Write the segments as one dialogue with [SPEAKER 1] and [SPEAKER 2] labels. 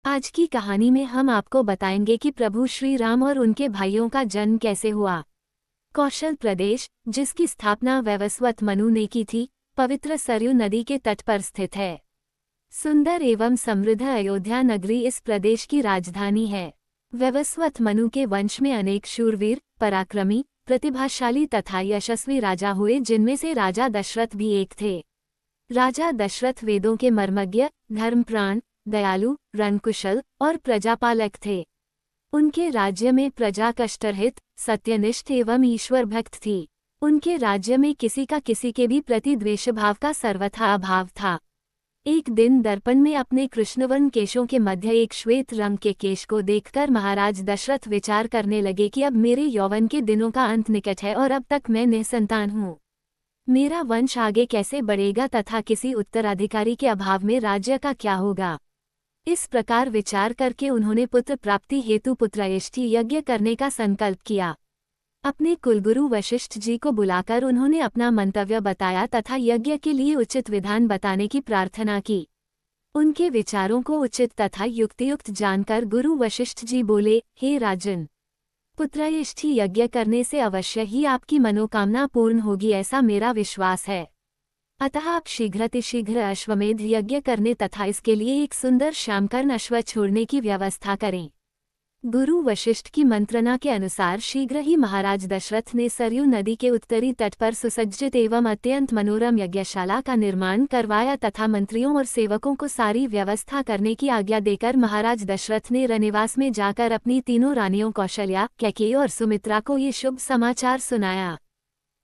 [SPEAKER 1] आज की कहानी में हम आपको बताएंगे कि प्रभु श्री राम और उनके भाइयों का जन्म कैसे हुआ। कौशल प्रदेश, जिसकी स्थापना वैवस्वत मनु ने की थी, पवित्र सरयू नदी के तट पर स्थित है। सुंदर एवं समृद्ध अयोध्या नगरी इस प्रदेश की राजधानी है। वैवस्वत मनु के वंश में अनेक शूरवीर, पराक्रमी, प्रतिभाशाली तथा यशस्वी राजा हुए, जिनमें से राजा दशरथ भी एक थे। राजा दशरथ वेदों के मर्मज्ञ, धर्मप्राण, दयालु, रणकुशल और प्रजापालक थे। उनके राज्य में प्रजा कष्टरहित, सत्यनिष्ठ एवं ईश्वर भक्त थी। उनके राज्य में किसी का किसी के भी प्रति द्वेषभाव का सर्वथा अभाव था। एक दिन दर्पण में अपने कृष्णवर्ण केशों के मध्य एक श्वेत रंग के केश को देखकर महाराज दशरथ विचार करने लगे कि अब मेरे यौवन के दिनों का अंत निकट है और अब तक मैं निसंतान हूँ। मेरा वंश आगे कैसे बढ़ेगा तथा किसी उत्तराधिकारी के अभाव में राज्य का क्या होगा। इस प्रकार विचार करके उन्होंने पुत्र प्राप्ति हेतु पुत्रयष्टि यज्ञ करने का संकल्प किया। अपने कुलगुरु वशिष्ठ जी को बुलाकर उन्होंने अपना मंतव्य बताया तथा यज्ञ के लिए उचित विधान बताने की प्रार्थना की। उनके विचारों को उचित तथा युक्तियुक्त जानकर गुरु वशिष्ठ जी बोले, हे राजन, पुत्रयष्टि यज्ञ करने से अवश्य ही आपकी मनोकामना पूर्ण होगी, ऐसा मेरा विश्वास है। अतः आप शीघ्रातिशीघ्र अश्वमेध यज्ञ करने तथा इसके लिए एक सुंदर श्यामकर्ण अश्व छोड़ने की व्यवस्था करें। गुरु वशिष्ठ की मंत्रणा के अनुसार शीघ्र ही महाराज दशरथ ने सरयू नदी के उत्तरी तट पर सुसज्जित एवं अत्यंत मनोरम यज्ञशाला का निर्माण करवाया तथा मंत्रियों और सेवकों को सारी व्यवस्था करने की आज्ञा देकर महाराज दशरथ ने रनिवास में जाकर अपनी तीनों रानियों कौशल्या, कैकेयी और सुमित्रा को ये शुभ समाचार सुनाया।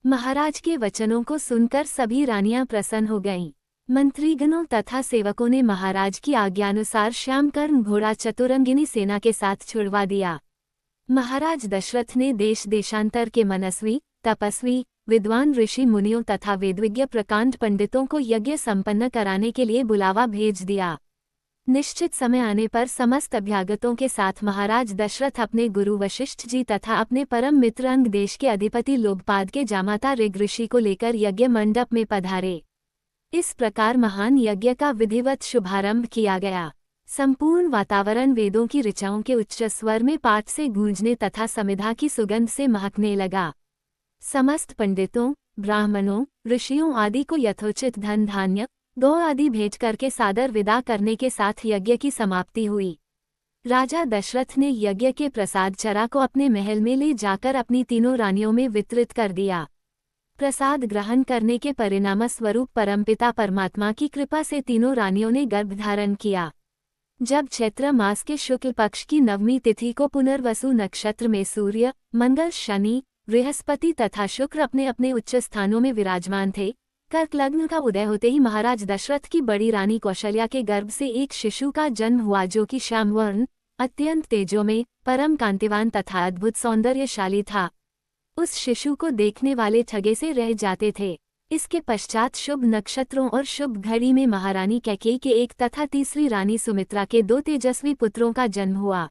[SPEAKER 1] महाराज के वचनों को सुनकर सभी रानियां प्रसन्न हो गईं। मंत्रीगणों तथा सेवकों ने महाराज की आज्ञानुसार श्यामकर्ण घोड़ा चतुरंगिनी सेना के साथ छुड़वा दिया। महाराज दशरथ ने देश देशांतर के मनस्वी, तपस्वी, विद्वान ऋषि मुनियों तथा वेदविज्ञ प्रकांड पंडितों को यज्ञ संपन्न कराने के लिए बुलावा भेज दिया। निश्चित समय आने पर समस्त अभ्यागतों के साथ महाराज दशरथ अपने गुरु वशिष्ठ जी तथा अपने परम मित्र अंग देश के अधिपति लोकपाद के जामाता ऋग ऋषि को लेकर यज्ञ मंडप में पधारे। इस प्रकार महान यज्ञ का विधिवत शुभारंभ किया गया। संपूर्ण वातावरण वेदों की ऋचाओं के उच्च स्वर में पाठ से गूंजने तथा समिधा की सुगंध से महकने लगा। समस्त पंडितों, ब्राह्मणों, ऋषियों आदि को यथोचित धन धान्य, गौ आदि भेज करके सादर विदा करने के साथ यज्ञ की समाप्ति हुई। राजा दशरथ ने यज्ञ के प्रसाद चरा को अपने महल में ले जाकर अपनी तीनों रानियों में वितरित कर दिया। प्रसाद ग्रहण करने के परिणाम स्वरूप परमपिता परमात्मा की कृपा से तीनों रानियों ने गर्भधारण किया। जब चैत्र मास के शुक्ल पक्ष की नवमी तिथि को पुनर्वसु नक्षत्र में सूर्य, मंगल, शनि, बृहस्पति तथा शुक्र अपने अपने उच्च स्थानों में विराजमान थे, कर्क लग्न का उदय होते ही महाराज दशरथ की बड़ी रानी कौशल्या के गर्भ से एक शिशु का जन्म हुआ, जो कि श्यामवर्ण, अत्यंत तेजोमय, परम कांतिवान तथा अद्भुत सौंदर्यशाली था। उस शिशु को देखने वाले ठगे से रह जाते थे। इसके पश्चात शुभ नक्षत्रों और शुभ घड़ी में महारानी कैकेयी के एक तथा तीसरी रानी सुमित्रा के 2 तेजस्वी पुत्रों का जन्म हुआ।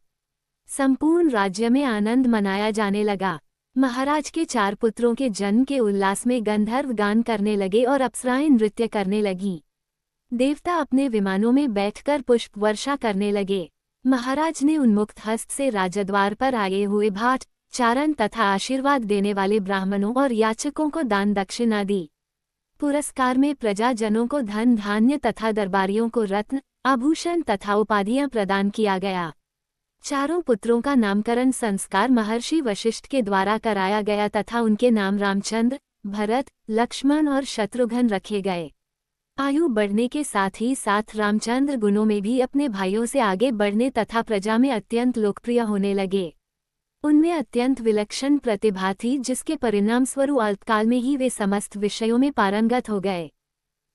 [SPEAKER 1] संपूर्ण राज्य में आनंद मनाया जाने लगा। महाराज के 4 पुत्रों के जन्म के उल्लास में गंधर्व गान करने लगे और अप्सराएं नृत्य करने लगीं। देवता अपने विमानों में बैठकर पुष्प वर्षा करने लगे। महाराज ने उन्मुक्त हस्त से राजद्वार पर आए हुए भाट, चारण तथा आशीर्वाद देने वाले ब्राह्मणों और याचकों को दान दक्षिणा दी। पुरस्कार में प्रजाजनों को धन धान्य तथा दरबारियों को रत्न, आभूषण तथा उपाधियां प्रदान किया गया। 4 पुत्रों का नामकरण संस्कार महर्षि वशिष्ठ के द्वारा कराया गया तथा उनके नाम रामचंद्र, भरत, लक्ष्मण और शत्रुघ्न रखे गए। आयु बढ़ने के साथ ही साथ रामचंद्र गुणों में भी अपने भाइयों से आगे बढ़ने तथा प्रजा में अत्यंत लोकप्रिय होने लगे। उनमें अत्यंत विलक्षण प्रतिभा थी, जिसके परिणाम स्वरूप अल्पकाल में ही वे समस्त विषयों में पारंगत हो गए।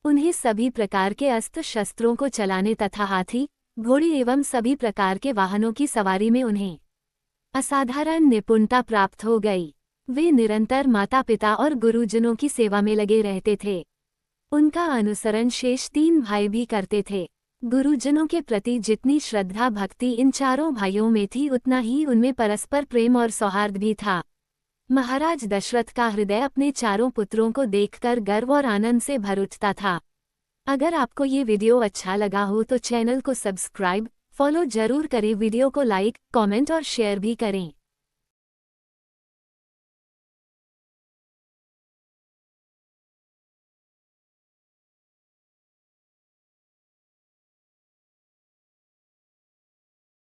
[SPEAKER 1] उन्हें सभी प्रकार के अस्त्र शस्त्रों को चलाने तथा हाथी, घोड़ी एवं सभी प्रकार के वाहनों की सवारी में उन्हें असाधारण निपुणता प्राप्त हो गई। वे निरंतर माता पिता और गुरुजनों की सेवा में लगे रहते थे। उनका अनुसरण शेष 3 भाई भी करते थे। गुरुजनों के प्रति जितनी श्रद्धा भक्ति इन 4 भाइयों में थी, उतना ही उनमें परस्पर प्रेम और सौहार्द भी था। महाराज दशरथ का हृदय अपने 4 पुत्रों को देखकर गर्व और आनंद से भर उठता था। अगर आपको ये वीडियो अच्छा लगा हो तो चैनल को सब्सक्राइब, फॉलो जरूर करें, वीडियो को लाइक, कमेंट और शेयर भी करें।